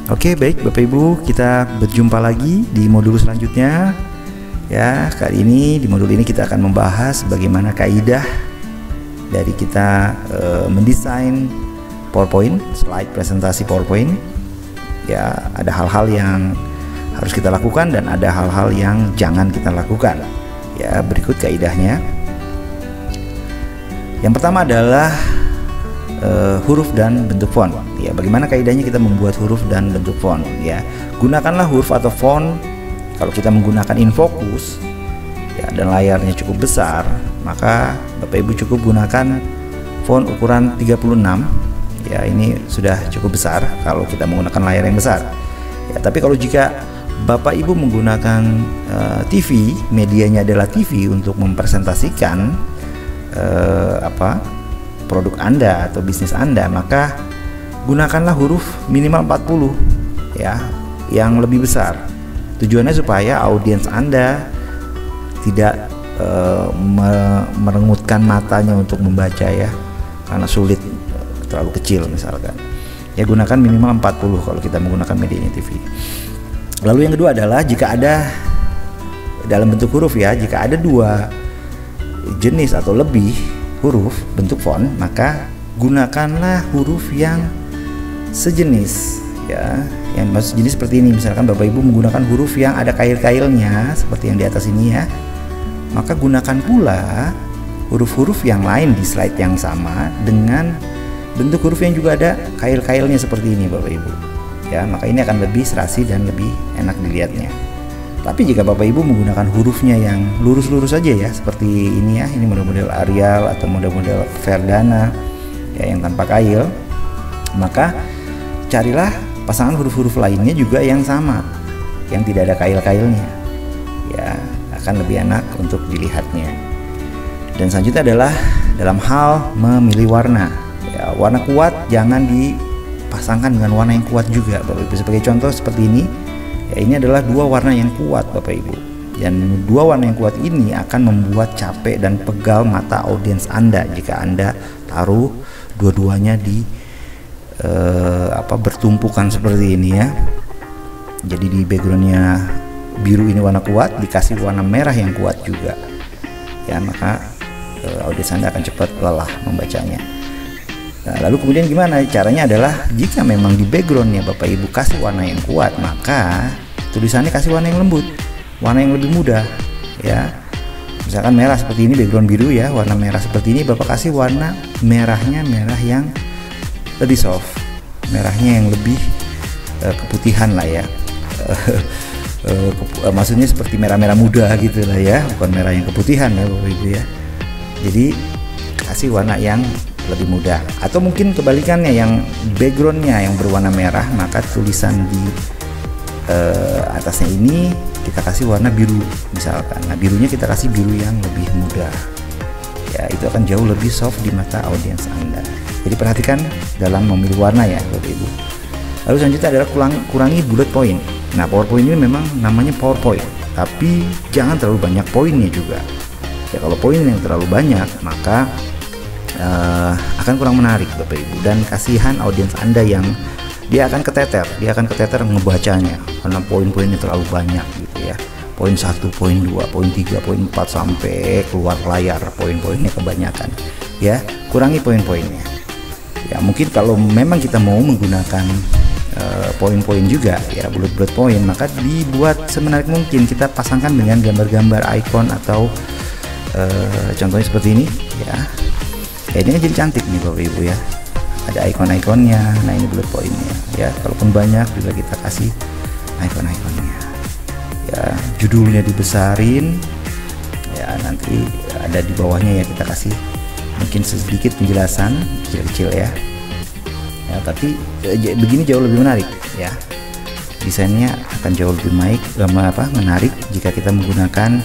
Oke, baik Bapak Ibu, kita berjumpa lagi di modul selanjutnya. Ya, kali ini di modul ini kita akan membahas bagaimana kaidah dari kita mendesain PowerPoint, slide presentasi PowerPoint. Ya, ada hal-hal yang harus kita lakukan dan ada hal-hal yang jangan kita lakukan. Ya, berikut kaidahnya. Yang pertama adalah huruf dan bentuk font. Ya, bagaimana kaidahnya kita membuat huruf dan bentuk font? Ya, gunakanlah huruf atau font. Kalau kita menggunakan InFocus, ya, dan layarnya cukup besar, maka Bapak Ibu cukup gunakan font ukuran 36. Ya, ini sudah cukup besar kalau kita menggunakan layar yang besar. Ya, tapi kalau jika Bapak Ibu menggunakan TV, medianya adalah TV untuk mempresentasikan produk Anda atau bisnis Anda, maka gunakanlah huruf minimal 40 ya, yang lebih besar. Tujuannya supaya audiens Anda tidak merengutkan matanya untuk membaca ya, karena sulit, terlalu kecil misalkan. Ya, gunakan minimal 40 kalau kita menggunakan medianya TV. Lalu yang kedua adalah jika ada dalam bentuk huruf ya, jika ada dua jenis atau lebih huruf bentuk font, maka gunakanlah huruf yang sejenis ya. Yang maksud sejenis seperti ini, misalkan Bapak Ibu menggunakan huruf yang ada kail-kailnya seperti yang di atas ini ya, maka gunakan pula huruf-huruf yang lain di slide yang sama dengan bentuk huruf yang juga ada kail-kailnya seperti ini Bapak Ibu ya, maka ini akan lebih serasi dan lebih enak dilihatnya. Tapi jika Bapak Ibu menggunakan hurufnya yang lurus-lurus saja ya, seperti ini ya, ini model-model Arial atau model-model Verdana ya, yang tanpa kail, maka carilah pasangan huruf-huruf lainnya juga yang sama, yang tidak ada kail-kailnya ya, akan lebih enak untuk dilihatnya. Dan selanjutnya adalah dalam hal memilih warna ya, warna kuat jangan dipasangkan dengan warna yang kuat juga Bapak Ibu. Sebagai contoh seperti ini ya, ini adalah dua warna yang kuat Bapak Ibu, dan dua warna yang kuat ini akan membuat capek dan pegal mata audiens Anda jika Anda taruh dua-duanya di bertumpukan seperti ini ya. Jadi di backgroundnya biru ini warna kuat, dikasih warna merah yang kuat juga ya, maka audiens Anda akan cepat lelah membacanya. Nah, lalu kemudian gimana caranya adalah jika memang di backgroundnya Bapak Ibu kasih warna yang kuat, maka tulisannya kasih warna yang lembut, warna yang lebih mudah ya. Misalkan merah seperti ini, background biru ya, warna merah seperti ini, Bapak kasih warna merahnya merah yang lebih soft, merahnya yang lebih keputihan lah ya. Maksudnya seperti merah-merah muda gitu lah ya, bukan merah yang keputihan ya Bapak Ibu ya. Jadi kasih warna yang lebih mudah, atau mungkin kebalikannya, yang backgroundnya yang berwarna merah, maka tulisan di atasnya ini kita kasih warna biru misalkan. Nah, birunya kita kasih biru yang lebih mudah ya, itu akan jauh lebih soft di mata audiens Anda. Jadi perhatikan dalam memilih warna ya Bapak Ibu. Lalu selanjutnya adalah kurangi bullet point. Nah, PowerPoint ini memang namanya PowerPoint, tapi jangan terlalu banyak poinnya juga ya. Kalau poin yang terlalu banyak maka akan kurang menarik Bapak Ibu, dan kasihan audiens Anda yang dia akan keteter ngebacanya karena poin-poinnya terlalu banyak gitu ya. Poin 1, poin 2, poin 3, poin 4 sampai keluar layar, poin-poinnya kebanyakan ya. Kurangi poin-poinnya ya. Mungkin kalau memang kita mau menggunakan poin-poin juga ya, bullet point, maka dibuat semenarik mungkin. Kita pasangkan dengan gambar-gambar icon atau contohnya seperti ini ya. Ya, ini kan jadi cantik nih Bapak Ibu ya, ada icon-iconnya. Nah, ini bullet pointnya ya. Kalaupun banyak juga kita kasih icon-iconnya ya. Judulnya dibesarin ya, nanti ada di bawahnya ya, kita kasih mungkin sedikit penjelasan kecil-kecil ya. Ya, tapi begini jauh lebih menarik ya, desainnya akan jauh lebih menarik jika kita menggunakan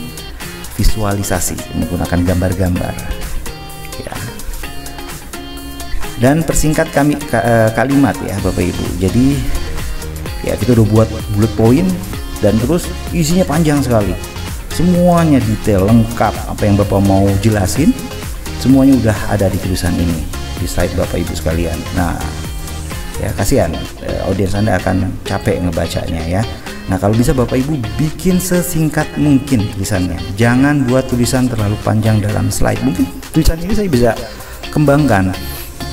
visualisasi, menggunakan gambar-gambar ya. Dan persingkat kalimat ya Bapak Ibu. Jadi ya, kita udah buat bullet point dan terus isinya panjang sekali, semuanya detail lengkap, apa yang Bapak mau jelasin semuanya udah ada di tulisan ini, di slide Bapak Ibu sekalian. Nah, ya, kasihan audiens Anda akan capek ngebacanya ya. Nah, kalau bisa Bapak Ibu bikin sesingkat mungkin tulisannya. Jangan buat tulisan terlalu panjang dalam slide. Mungkin tulisan ini saya bisa kembangkan.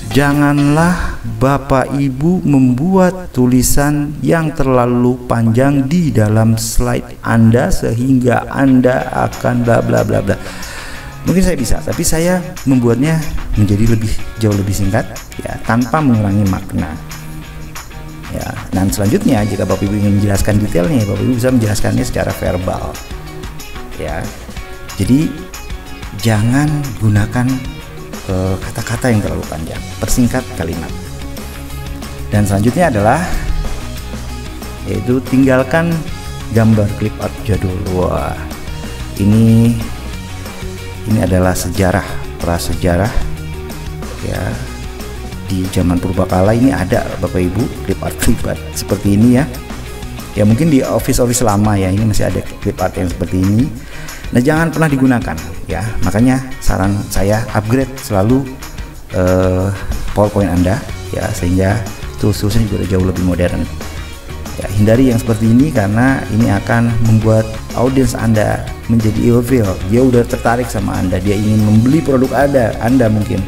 Janganlah Bapak Ibu membuat tulisan yang terlalu panjang di dalam slide Anda sehingga Anda akan bla bla bla bla. Mungkin saya bisa, tapi saya membuatnya menjadi jauh lebih singkat ya, tanpa mengurangi makna. Ya, dan selanjutnya jika Bapak Ibu ingin menjelaskan detailnya, Bapak Ibu bisa menjelaskannya secara verbal. Ya. Jadi jangan gunakan kata-kata yang terlalu panjang, persingkat kalimat. Dan selanjutnya adalah yaitu tinggalkan gambar clip art jadul. Wah, ini adalah prasejarah ya. Di zaman purbakala ini ada Bapak Ibu clip art seperti ini ya. Ya mungkin di office lama ya, ini masih ada clip art yang seperti ini. Nah, jangan pernah digunakan ya. Makanya saran saya upgrade selalu PowerPoint Anda ya, sehingga tools-toolsnya juga jauh lebih modern. Ya, hindari yang seperti ini karena ini akan membuat audiens Anda menjadi ilfeel. Dia udah tertarik sama Anda, dia ingin membeli produk Anda mungkin.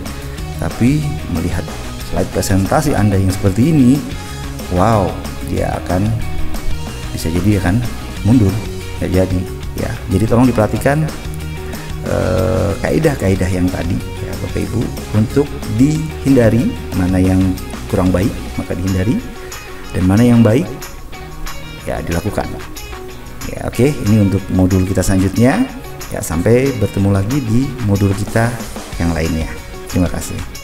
Tapi melihat slide presentasi Anda yang seperti ini, wow, dia akan bisa jadi akan mundur. Ya, jadi tolong diperhatikan kaidah-kaidah yang tadi ya Bapak Ibu, untuk dihindari. Mana yang kurang baik maka dihindari, dan mana yang baik ya dilakukan ya. Oke, ini untuk modul kita selanjutnya ya. Sampai bertemu lagi di modul kita yang lainnya. Terima kasih.